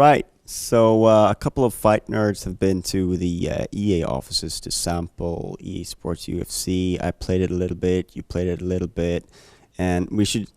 right. So a couple of fight nerds have been to the EA offices to sample EA Sports UFC. I played it a little bit. You played it a little bit, and we should,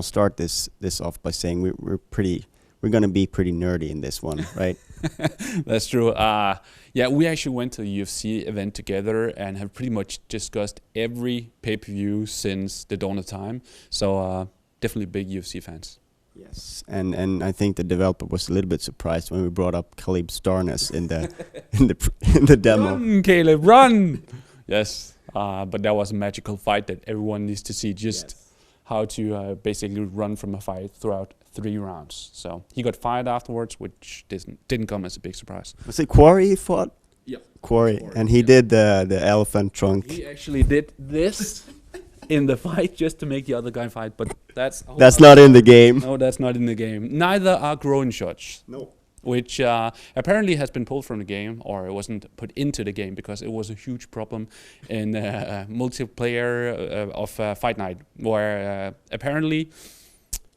start this off by saying we're gonna be pretty nerdy in this one, right? That's true. Yeah, we actually went to a UFC event together and have pretty much discussed every pay-per-view since the dawn of time. So definitely big UFC fans. Yes, and I think the developer was a little bit surprised when we brought up Khalib Starnes in the demo. Run, Caleb, run! Yes, but that was a magical fight that everyone needs to see. Just how to basically run from a fight throughout 3 rounds. So he got fired afterwards, which didn't come as a big surprise. Was it Quarry he fought? Yeah, Quarry, and he did the elephant trunk. He actually did this in the fight just to make the other guy fight, but that's not in the game. No, that's not in the game. Neither are groin shots. No. Which apparently has been pulled from the game, or it wasn't put into the game because it was a huge problem in multiplayer of Fight Night, where apparently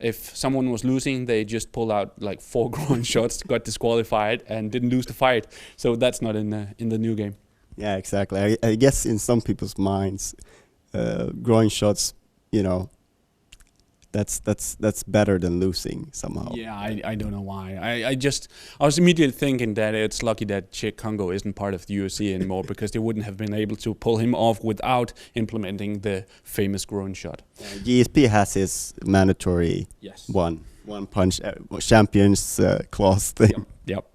if someone was losing, they just pulled out like 4 groin shots, got disqualified, and didn't lose the fight. So that's not in the new game. Yeah, exactly. I guess in some people's minds, groin shots, that's better than losing somehow. Yeah, I don't know why. I was immediately thinking that it's lucky that Chick Congo isn't part of the UFC anymore because they wouldn't have been able to pull him off without implementing the famous groin shot. GSP has his mandatory one punch champions clause thing. Yep.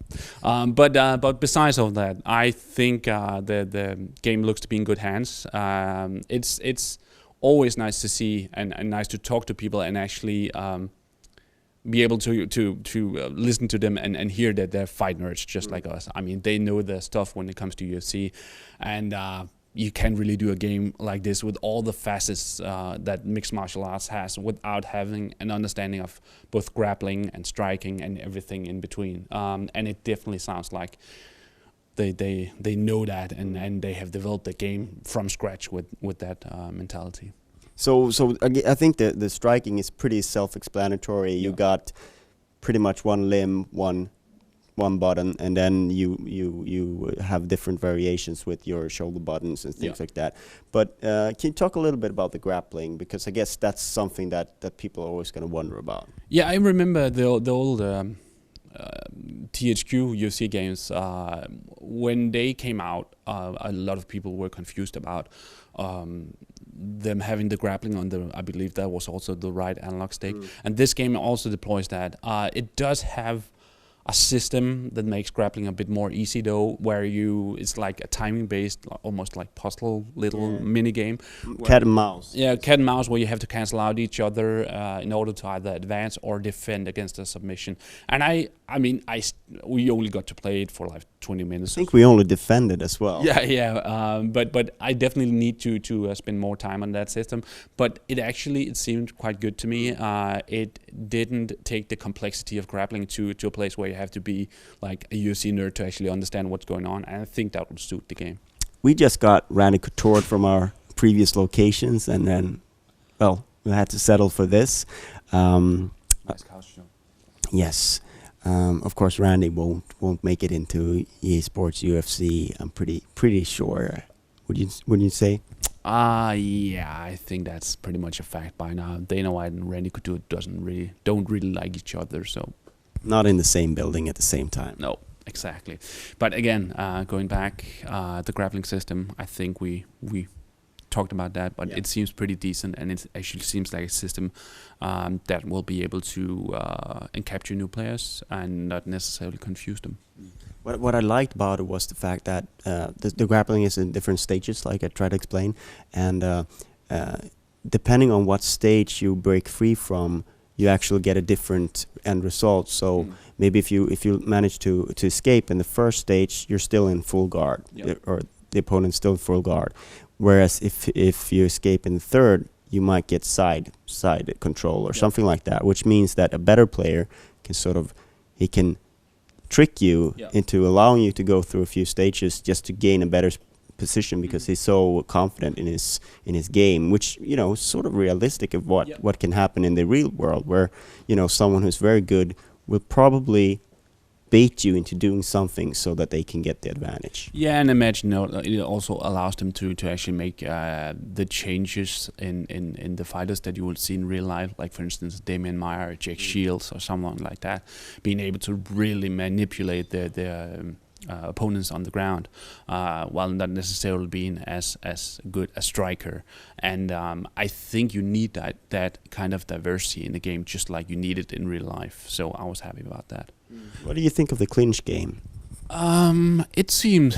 But besides all that, I think the game looks to be in good hands. It's always nice to see and nice to talk to people and actually be able to listen to them and hear that they're fight nerds just like us. I mean, they know their stuff when it comes to UFC, and you can't really do a game like this with all the facets that mixed martial arts has without having an understanding of both grappling and striking and everything in between. And it definitely sounds like they know that and they have developed the game from scratch with that mentality. So I think the striking is pretty self-explanatory. You got pretty much one limb, one button, and then you have different variations with your shoulder buttons and things like that. But can you talk a little bit about the grappling, because I guess that's something that people are always going to wonder about. Yeah, I remember the old THQ UFC games, when they came out, a lot of people were confused about them having the grappling on I believe that was also the right analog stick. And this game also deploys that. It does have a system that makes grappling a bit more easy though, where it's like a timing based, almost like puzzle little mini game. Cat and mouse. Yeah, cat and mouse, where you have to cancel out each other in order to either advance or defend against a submission. And we only got to play it for like 20 minutes. I think we only defended as well. Yeah. But I definitely need to spend more time on that system. But it seemed quite good to me. It didn't take the complexity of grappling to a place where you have to be like a UFC nerd to actually understand what's going on. And I think that would suit the game. We just got Randy Couture from our previous locations, and then, we had to settle for this. Nice costume. Yes. Of course, Randy won't make it into EA Sports UFC. I'm pretty sure. Would you say? Yeah, I think that's pretty much a fact by now. Dana White and Randy Couture don't really like each other, so not in the same building at the same time. No, exactly. But again, going back, the grappling system, I think we talked about that, but it seems pretty decent, and it actually seems like a system that will be able to capture new players and not necessarily confuse them. What I liked about it was the fact that the grappling is in different stages, like I tried to explain, and depending on what stage you break free from, you actually get a different end result. So maybe if you manage to escape in the first stage, you're still in full guard, or the opponent's still in full guard. Whereas if you escape in the third, you might get side control or something like that, which means that a better player can trick you into allowing you to go through a few stages just to gain a better position, because he's so confident in his game, which is sort of realistic of what can happen in the real world, where someone who's very good will probably bait you into doing something so that they can get the advantage. Yeah, and imagine it also allows them to actually make the changes in the fighters that you will see in real life, like for instance Damian Maia or Jake Shields or someone like that, being able to really manipulate their opponents on the ground, while not necessarily being as good a striker. And I think you need that kind of diversity in the game, just like you need it in real life. So I was happy about that. What do you think of the clinch game? It seemed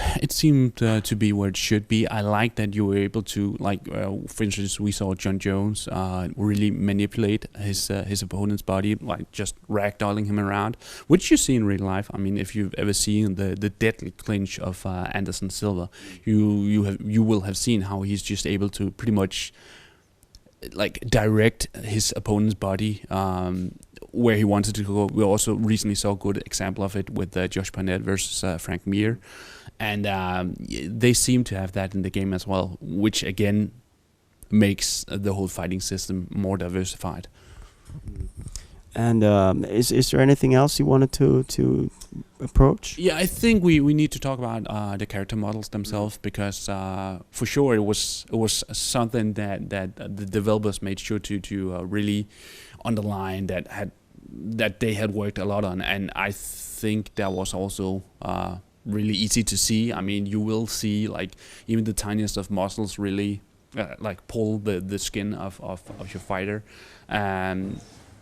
to be where it should be. I like that you were able to, like, for instance, we saw John Jones really manipulate his opponent's body, like just ragdolling him around, which you see in real life. I mean, if you've ever seen the deadly clinch of Anderson Silva, you will have seen how he's just able to pretty much like direct his opponent's body where he wanted to go. We also recently saw a good example of it with Josh Barnett versus Frank Mir, and they seem to have that in the game as well, which again makes the whole fighting system more diversified. And is there anything else you wanted to approach? Yeah, I think we need to talk about the character models themselves, because for sure it was something that the developers made sure to really underline that they had worked a lot on, and I think that was also really easy to see. I mean, you will see like even the tiniest of muscles really like pull the skin of your fighter.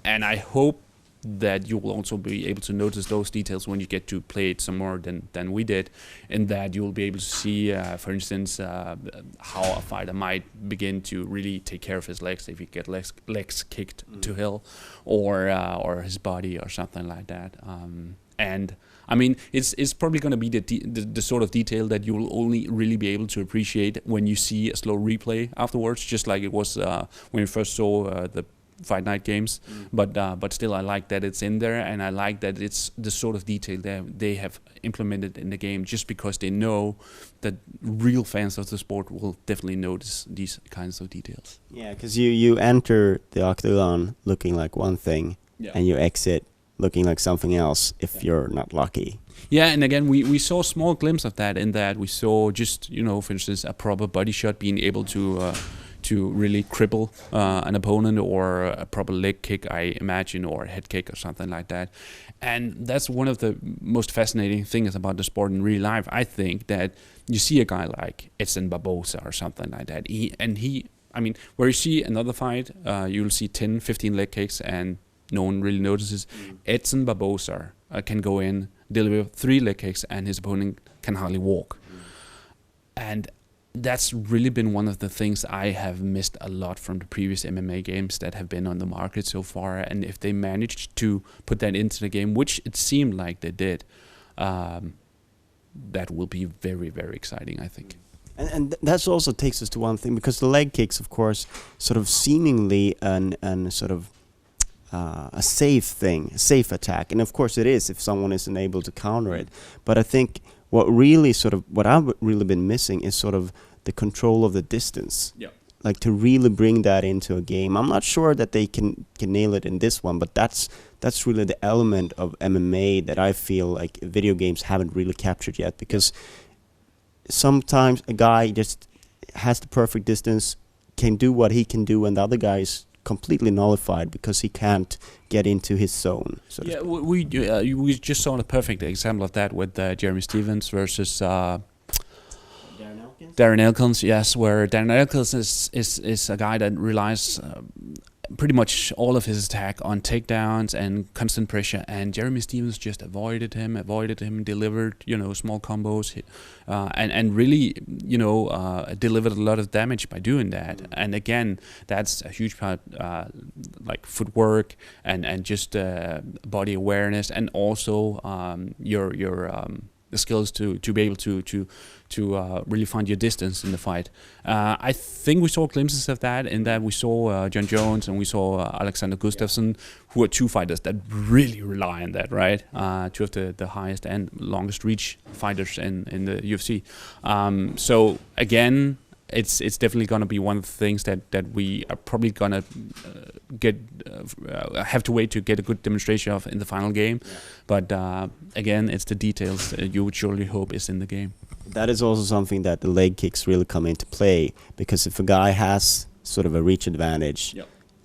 And I hope that you will also be able to notice those details when you get to play it some more than we did, and that you will be able to see, for instance, how a fighter might begin to really take care of his legs if he get legs kicked to hell, or his body or something like that. And I mean, it's probably going to be the sort of detail that you will only really be able to appreciate when you see a slow replay afterwards, just like it was when you first saw the Fight Night games. But still, I like that it's in there, and I like that it's the sort of detail that they have implemented in the game, just because they know that real fans of the sport will definitely notice these kinds of details. Yeah, because you enter the octagon looking like one thing, and you exit looking like something else if you're not lucky. Yeah, and again, we saw a small glimpse of that in that we saw just, for instance, a proper body shot being able to really cripple an opponent, or a proper leg kick, I imagine, or a head kick or something like that. And that's one of the most fascinating things about the sport in real life. I think that you see a guy like Edson Barboza or something like that. I mean, where you see another fight, you'll see 10, 15 leg kicks and no one really notices. Edson Barboza can go in, deliver 3 leg kicks, and his opponent can hardly walk. And that's really been one of the things I have missed a lot from the previous MMA games that have been on the market so far. And if they managed to put that into the game, which it seemed like they did, that will be very, very exciting, I think. And that also takes us to one thing, because the leg kicks, of course, sort of seemingly an sort of a safe thing, a safe attack. And of course it is if someone isn't able to counter it. But I think what I've really been missing is sort of the control of the distance. Yeah. Like to really bring that into a game. I'm not sure that they can nail it in this one, but that's really the element of MMA that I feel like video games haven't really captured yet, because sometimes a guy just has the perfect distance, can do what he can do, and the other guy is completely nullified because he can't get into his zone. So yeah, we just saw a perfect example of that with Jeremy Stevens versus Darren Elkins. Yes, where Darren Elkins is a guy that relies pretty much all of his attack on takedowns and constant pressure, and Jeremy Stevens just avoided him, delivered small combos, and really delivered a lot of damage by doing that. And again, that's a huge part, like footwork and just body awareness, and also your the skills to be able to really find your distance in the fight. I think we saw glimpses of that in that we saw John Jones and we saw Alexander Gustafsson, who are 2 fighters that really rely on that, right? 2 of the highest and longest reach fighters in the UFC. So again, it's definitely going to be one of the things that we are probably going to have to wait to get a good demonstration of in the final game. But again, it's the details you would surely hope is in the game. That is also something that the leg kicks really come into play, because if a guy has sort of a reach advantage,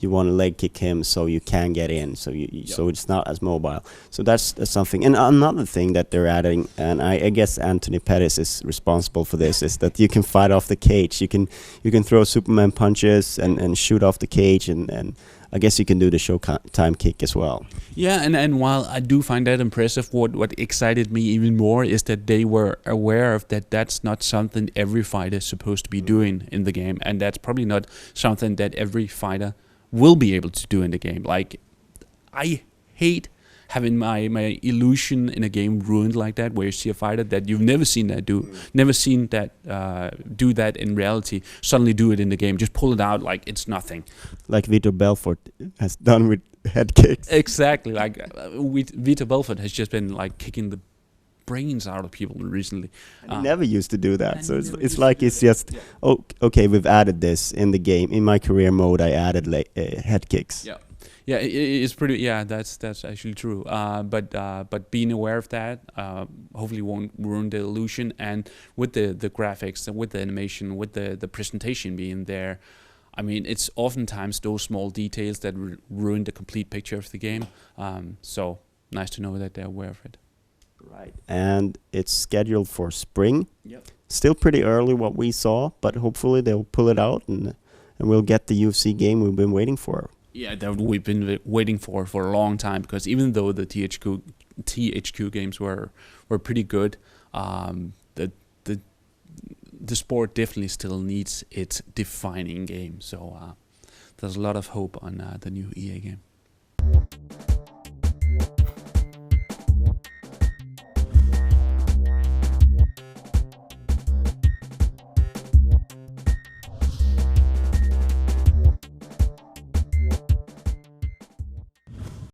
you want to leg kick him so you can get in, so so it's not as mobile. So that's something. And another thing that they're adding, and I guess Anthony Pettis is responsible for this, is that you can fight off the cage. You can throw Superman punches and shoot off the cage, and I guess you can do the showtime kick as well. Yeah, and while I do find that impressive, what excited me even more is that they were aware of that that's not something every fighter is supposed to be doing in the game, and that's probably not something that every fighter will be able to do in the game. Like, I hate having my illusion in a game ruined like that, where you see a fighter that you've never seen that do that in reality, suddenly do it in the game, just pull it out like it's nothing. Like Vitor Belfort has done with head kicks. Exactly, like Vitor Belfort has just been like kicking the brains out of people recently. He never used to do that, so it's like it's just okay, we've added this in the game. In my career mode, I added head kicks. Yeah, it's pretty. Yeah, that's actually true. But being aware of that hopefully won't ruin the illusion. And with the graphics and with the animation, with the presentation being there, I mean, it's oftentimes those small details that ruin the complete picture of the game. So nice to know that they're aware of it. Right, and it's scheduled for spring. Still pretty early what we saw, but hopefully they'll pull it out and we'll get the UFC game we've been waiting for. Yeah, that we've been waiting for a long time, because even though the THQ games were pretty good, the sport definitely still needs its defining game. So there's a lot of hope on the new EA game.